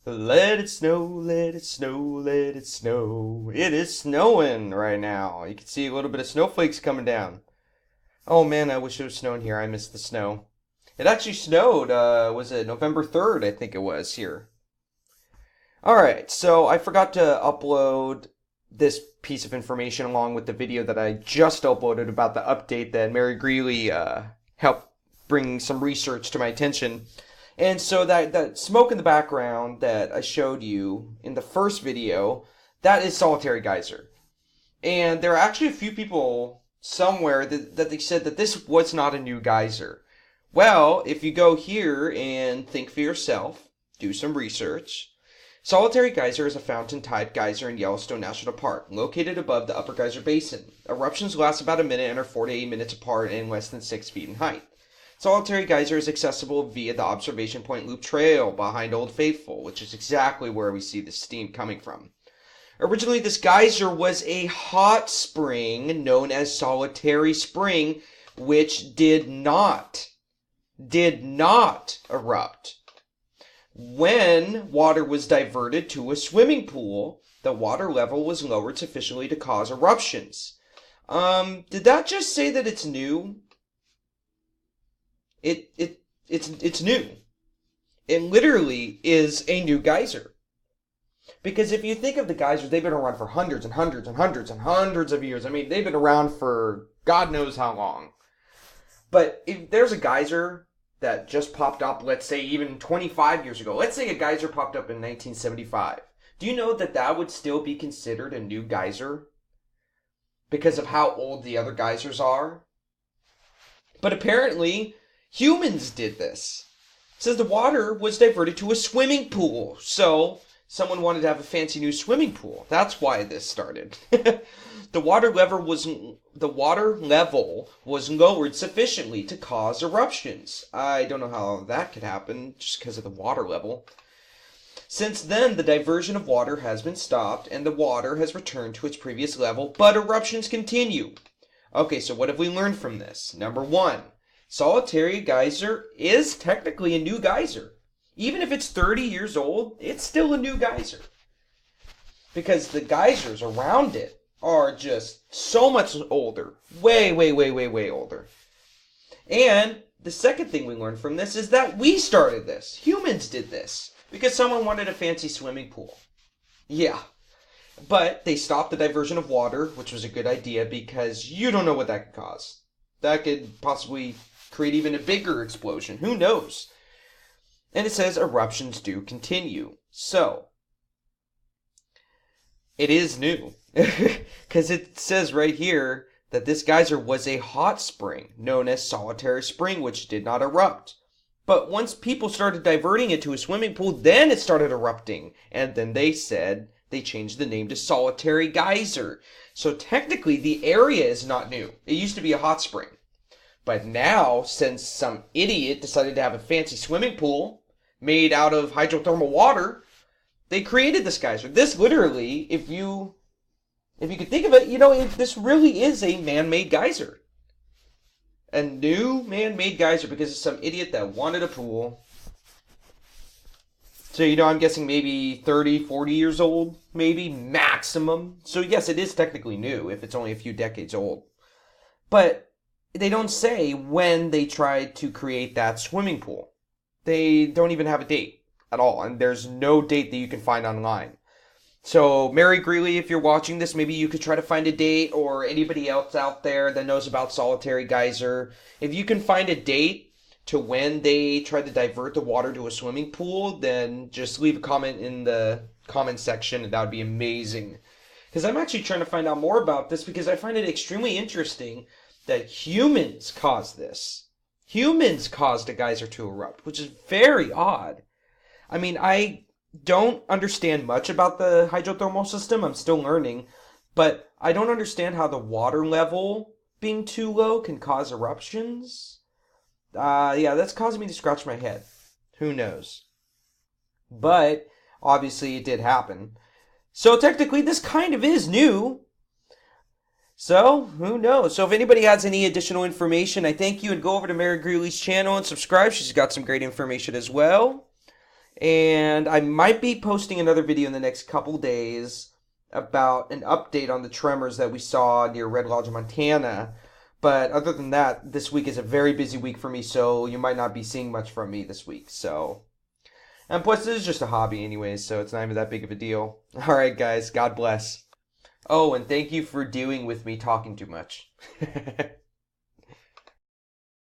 Let it snow, let it snow, let it snow. It is snowing right now. You can see a little bit of snowflakes coming down. Oh man, I wish it was snowing here. I miss the snow. It actually snowed, was it November 3rd, I think it was here. Alright, so I forgot to upload this piece of information along with the video that I just uploaded about the update that Mary Greeley helped bring some research to my attention. And so that smoke in the background that I showed you in the first video, that is Solitary Geyser. And there are actually a few people somewhere that they said that this was not a new geyser. Well, if you go here and think for yourself, do some research. Solitary Geyser is a fountain-type geyser in Yellowstone National Park, located above the Upper Geyser Basin. Eruptions last about a minute and are 4 to 8 minutes apart and less than 6 feet in height. Solitary Geyser is accessible via the Observation Point Loop Trail behind Old Faithful, which is exactly where we see the steam coming from. Originally, this geyser was a hot spring known as Solitary Spring, which did not erupt. When water was diverted to a swimming pool, the water level was lowered sufficiently to cause eruptions. Did that just say that it's new? It's new. It literally is a new geyser. Because if you think of the geysers, they've been around for hundreds and hundreds and hundreds and hundreds of years. I mean, they've been around for God knows how long. But if there's a geyser that just popped up, let's say even 25 years ago. Let's say a geyser popped up in 1975. Do you know that that would still be considered a new geyser? Because of how old the other geysers are? But apparently, humans did this. It says the water was diverted to a swimming pool. So, someone wanted to have a fancy new swimming pool. That's why this started. The water level was lowered sufficiently to cause eruptions. I don't know how that could happen, just because of the water level. Since then, the diversion of water has been stopped, and the water has returned to its previous level, but eruptions continue. Okay, so what have we learned from this? Number one, Solitary Geyser is technically a new geyser. Even if it's 30 years old, it's still a new geyser. Because the geysers around it are just so much older. Way, way, way, way, way older. And the second thing we learned from this is that we started this. Humans did this. Because someone wanted a fancy swimming pool. Yeah. But they stopped the diversion of water, which was a good idea because you don't know what that could cause. That could possibly create even a bigger explosion. Who knows? And it says eruptions do continue. So, it is new. Because it says right here that this geyser was a hot spring known as Solitary Spring, which did not erupt. But once people started diverting it to a swimming pool, then it started erupting. And then they said they changed the name to Solitary Geyser. So technically, the area is not new. It used to be a hot spring. But now, since some idiot decided to have a fancy swimming pool made out of hydrothermal water, they created this geyser. This literally, if you could think of it, this really is a man-made geyser. A new man-made geyser because of some idiot that wanted a pool. So, I'm guessing maybe 30, 40 years old, maybe, maximum. So, yes, it is technically new if it's only a few decades old. But they don't say when they tried to create that swimming pool. They don't even have a date at all, and there's no date that you can find online. So, Mary Greeley, if you're watching this, maybe you could try to find a date, or anybody else out there that knows about Solitary Geyser. If you can find a date to when they tried to divert the water to a swimming pool, then just leave a comment in the comment section, and that would be amazing. Because I'm actually trying to find out more about this, because I find it extremely interesting that humans caused this. Humans caused a geyser to erupt, which is very odd. I mean, I don't understand much about the hydrothermal system. I'm still learning. But I don't understand how the water level being too low can cause eruptions. Yeah, that's causing me to scratch my head. Who knows? But, obviously, it did happen. So, technically, this kind of is new. So, who knows? So, if anybody has any additional information, I thank you, and go over to Mary Greeley's channel and subscribe. She's got some great information as well. And I might be posting another video in the next couple days about an update on the tremors that we saw near Red Lodge, Montana. But other than that, this week is a very busy week for me, so you might not be seeing much from me this week. So, and plus, this is just a hobby anyways, so it's not even that big of a deal. All right, guys, God bless. Oh, and thank you for dealing with me talking too much.